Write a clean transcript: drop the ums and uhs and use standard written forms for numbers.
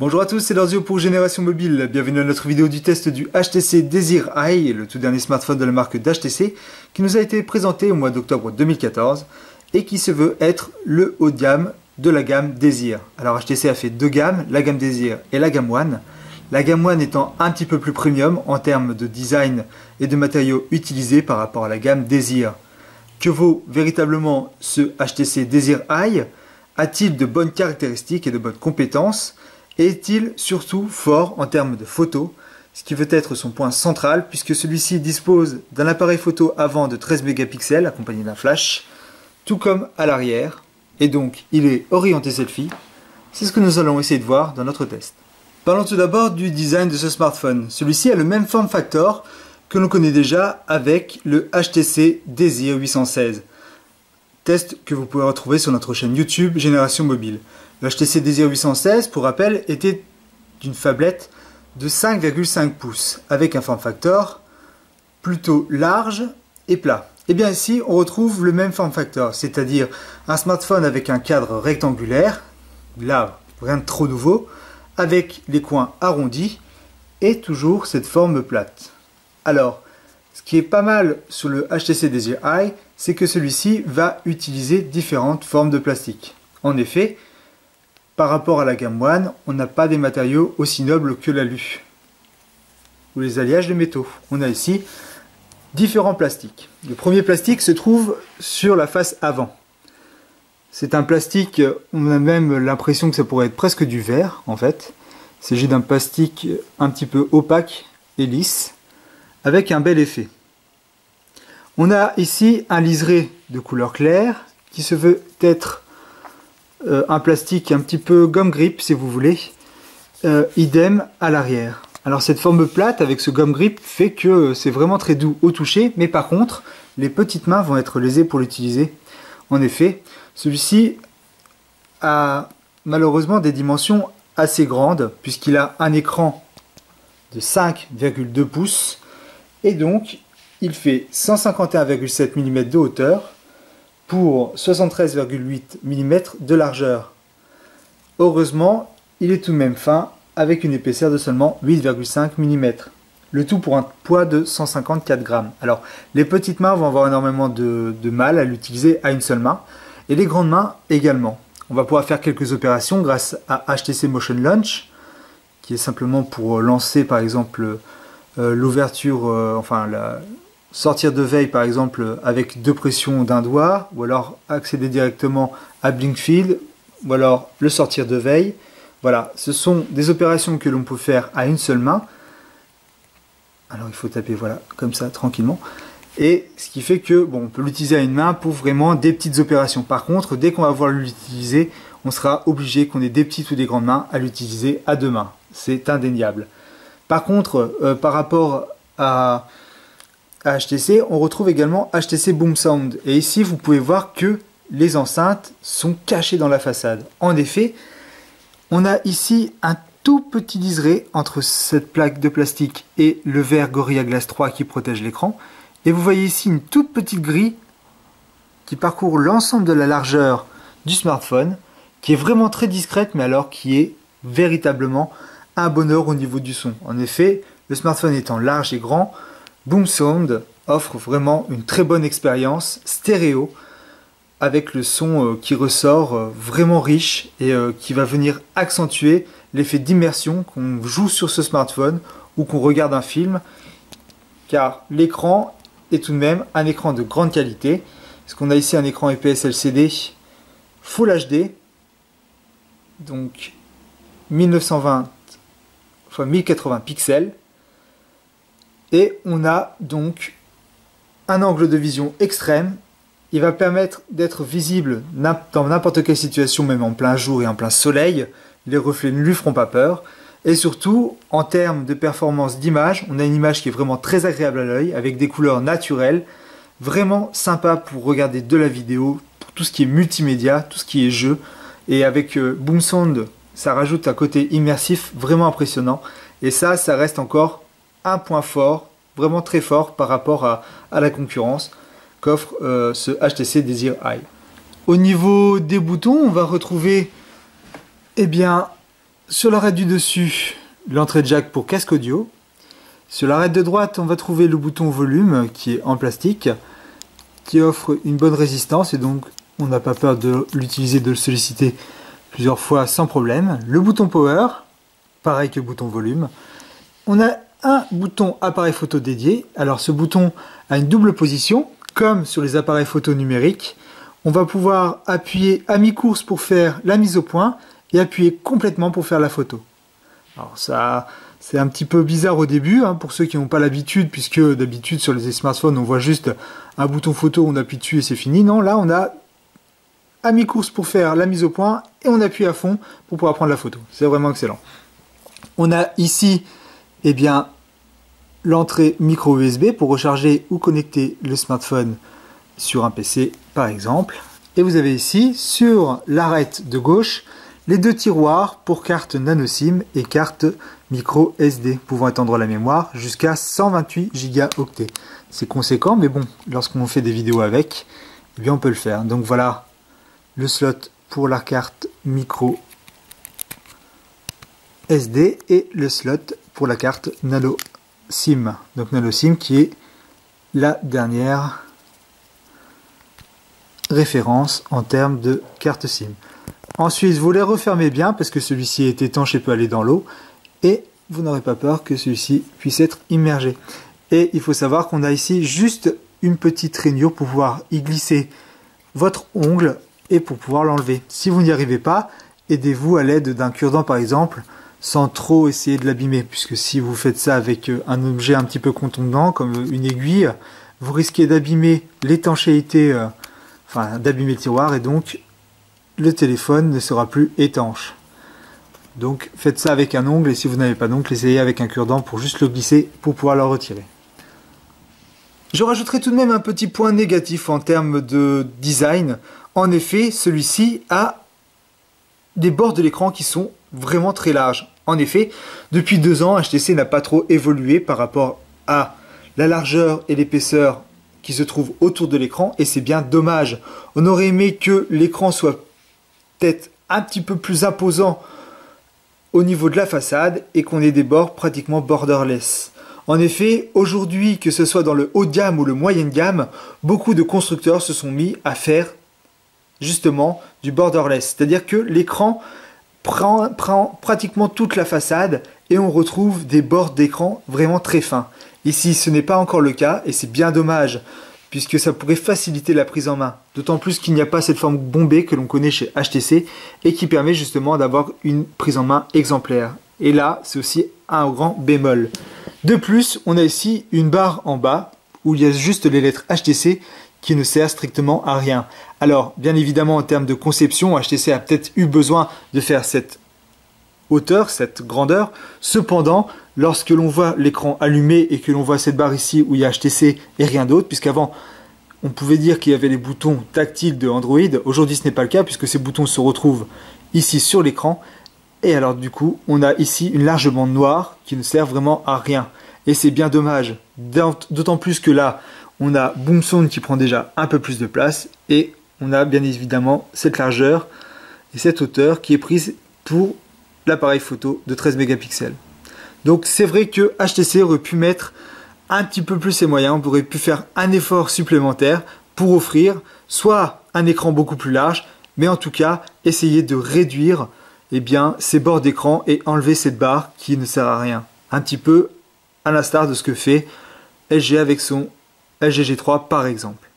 Bonjour à tous, c'est Lorzio pour Génération Mobile. Bienvenue à notre vidéo du test du HTC Desir Eye, le tout dernier smartphone de la marque d'HTC, qui nous a été présenté au mois d'octobre 2014 et qui se veut être le haut de gamme de la gamme Desir. Alors HTC a fait deux gammes, la gamme Desir et la gamme One. La gamme One étant un petit peu plus premium en termes de design et de matériaux utilisés par rapport à la gamme Desir. Que vaut véritablement ce HTC Desir Eye? A-t-il de bonnes caractéristiques et de bonnes compétences? Est-il surtout fort en termes de photos, ce qui veut être son point central puisque celui-ci dispose d'un appareil photo avant de 13 mégapixels accompagné d'un flash, tout comme à l'arrière, et donc il est orienté selfie. C'est ce que nous allons essayer de voir dans notre test. Parlons tout d'abord du design de ce smartphone. Celui-ci a le même form factor que l'on connaît déjà avec le HTC Desir 816. Test que vous pouvez retrouver sur notre chaîne YouTube Génération Mobile. Le HTC Desir 816, pour rappel, était d'une phablette de 5,5 pouces avec un form factor plutôt large et plat. Et bien ici, on retrouve le même form factor, c'est-à-dire un smartphone avec un cadre rectangulaire, là, rien de trop nouveau, avec les coins arrondis et toujours cette forme plate. Alors, ce qui est pas mal sur le HTC Desir Eye, c'est que celui-ci va utiliser différentes formes de plastique. En effet, par rapport à la gamme One, on n'a pas des matériaux aussi nobles que l'alu ou les alliages de métaux. On a ici différents plastiques. Le premier plastique se trouve sur la face avant. C'est un plastique, on a même l'impression que ça pourrait être presque du verre en fait. Il s'agit d'un plastique un petit peu opaque et lisse, avec un bel effet. On a ici un liseré de couleur claire qui se veut être un plastique un petit peu gomme grip si vous voulez, idem à l'arrière. Alors cette forme plate avec ce gomme grip fait que c'est vraiment très doux au toucher, mais par contre les petites mains vont être lésées pour l'utiliser. En effet, celui-ci a malheureusement des dimensions assez grandes puisqu'il a un écran de 5,2 pouces et donc il fait 151,7 mm de hauteur pour 73,8 mm de largeur. Heureusement, il est tout de même fin avec une épaisseur de seulement 8,5 mm. Le tout pour un poids de 154 grammes. Alors, les petites mains vont avoir énormément de mal à l'utiliser à une seule main, et les grandes mains également. On va pouvoir faire quelques opérations grâce à HTC Motion Launch, qui est simplement pour lancer par exemple l'ouverture, sortir de veille par exemple avec deux pressions d'un doigt, ou alors accéder directement à Blinkfield, ou alors le sortir de veille. Voilà, ce sont des opérations que l'on peut faire à une seule main. Alors il faut taper voilà, comme ça, tranquillement. Et ce qui fait que bon, on peut l'utiliser à une main pour vraiment des petites opérations. Par contre, dès qu'on va vouloir l'utiliser, on sera obligé qu'on ait des petites ou des grandes mains à l'utiliser à deux mains. C'est indéniable. Par contre, par rapport à HTC, on retrouve également HTC Boom Sound. Et ici, vous pouvez voir que les enceintes sont cachées dans la façade. En effet, on a ici un tout petit liseré entre cette plaque de plastique et le verre Gorilla Glass 3 qui protège l'écran. Et vous voyez ici une toute petite grille qui parcourt l'ensemble de la largeur du smartphone, qui est vraiment très discrète, mais alors qui est véritablement un bonheur au niveau du son. En effet, le smartphone étant large et grand, Boom Sound offre vraiment une très bonne expérience stéréo avec le son qui ressort vraiment riche et qui va venir accentuer l'effet d'immersion qu'on joue sur ce smartphone ou qu'on regarde un film, car l'écran est tout de même un écran de grande qualité, parce qu'on a ici un écran IPS LCD Full HD, donc 1920 x 1080 pixels. Et on a donc un angle de vision extrême. Il va permettre d'être visible dans n'importe quelle situation, même en plein jour et en plein soleil. Les reflets ne lui feront pas peur. Et surtout, en termes de performance d'image, on a une image qui est vraiment très agréable à l'œil, avec des couleurs naturelles, vraiment sympa pour regarder de la vidéo, pour tout ce qui est multimédia, tout ce qui est jeu. Et avec Boom Sound, ça rajoute un côté immersif vraiment impressionnant. Et ça reste encore un point fort, vraiment très fort par rapport à la concurrence qu'offre ce HTC Desir Eye. Au niveau des boutons, on va retrouver sur l'arête du dessus, l'entrée jack pour casque audio. Sur l'arête de droite, on va trouver le bouton volume qui est en plastique, qui offre une bonne résistance et donc on n'a pas peur de l'utiliser, de le solliciter plusieurs fois sans problème. Le bouton power, pareil que le bouton volume. On a un bouton appareil photo dédié. Alors ce bouton a une double position, comme sur les appareils photo numériques. On va pouvoir appuyer à mi-course pour faire la mise au point et appuyer complètement pour faire la photo. Alors ça, c'est un petit peu bizarre au début, hein, pour ceux qui n'ont pas l'habitude, puisque d'habitude sur les smartphones on voit juste un bouton photo, on appuie dessus et c'est fini. Non, là on a à mi-course pour faire la mise au point et on appuie à fond pour pouvoir prendre la photo. C'est vraiment excellent. On a ici l'entrée micro USB pour recharger ou connecter le smartphone sur un PC par exemple. Et vous avez ici sur l'arête de gauche les deux tiroirs pour carte nano SIM et carte micro SD pouvant étendre la mémoire jusqu'à 128 Go. C'est conséquent, mais bon, lorsqu'on fait des vidéos avec, eh bien on peut le faire. Donc voilà le slot pour la carte micro SD et le slot pour la carte nano SIM. Donc nano SIM qui est la dernière référence en termes de carte SIM. Ensuite, vous les refermez bien parce que celui-ci est étanche et peut aller dans l'eau et vous n'aurez pas peur que celui-ci puisse être immergé. Et il faut savoir qu'on a ici juste une petite rainure pour pouvoir y glisser votre ongle et pour pouvoir l'enlever. Si vous n'y arrivez pas, aidez-vous à l'aide d'un cure-dent par exemple, sans trop essayer de l'abîmer, puisque si vous faites ça avec un objet un petit peu contondant comme une aiguille, vous risquez d'abîmer l'étanchéité, d'abîmer le tiroir et donc le téléphone ne sera plus étanche. Donc faites ça avec un ongle et si vous n'avez pas d'ongle, essayez avec un cure-dent pour juste le glisser pour pouvoir le retirer. Je rajouterai tout de même un petit point négatif en termes de design. En effet, celui-ci a des bords de l'écran qui sont vraiment très larges. En effet, depuis 2 ans, HTC n'a pas trop évolué par rapport à la largeur et l'épaisseur qui se trouvent autour de l'écran et c'est bien dommage. On aurait aimé que l'écran soit peut-être un petit peu plus imposant au niveau de la façade et qu'on ait des bords pratiquement borderless. En effet, aujourd'hui, que ce soit dans le haut de gamme ou le moyen de gamme, beaucoup de constructeurs se sont mis à faire justement du borderless. C'est-à-dire que l'écran prend pratiquement toute la façade et on retrouve des bords d'écran vraiment très fins. Ici, ce n'est pas encore le cas et c'est bien dommage puisque ça pourrait faciliter la prise en main. D'autant plus qu'il n'y a pas cette forme bombée que l'on connaît chez HTC et qui permet justement d'avoir une prise en main exemplaire. Et là, c'est aussi un grand bémol. De plus, on a ici une barre en bas où il y a juste les lettres HTC qui ne sert strictement à rien. Alors, bien évidemment, en termes de conception, HTC a peut-être eu besoin de faire cette hauteur, cette grandeur. Cependant, lorsque l'on voit l'écran allumé et que l'on voit cette barre ici où il y a HTC et rien d'autre, puisqu'avant, on pouvait dire qu'il y avait les boutons tactiles de Android. Aujourd'hui, ce n'est pas le cas puisque ces boutons se retrouvent ici sur l'écran. Et alors, du coup, on a ici une large bande noire qui ne sert vraiment à rien. Et c'est bien dommage. D'autant plus que là, on a Boom Sound qui prend déjà un peu plus de place et on a bien évidemment cette largeur et cette hauteur qui est prise pour l'appareil photo de 13 mégapixels. Donc c'est vrai que HTC aurait pu mettre un petit peu plus ses moyens, on aurait pu faire un effort supplémentaire pour offrir soit un écran beaucoup plus large, mais en tout cas essayer de réduire ces bords d'écran et enlever cette barre qui ne sert à rien. Un petit peu à l'instar de ce que fait LG avec son LG G3 par exemple.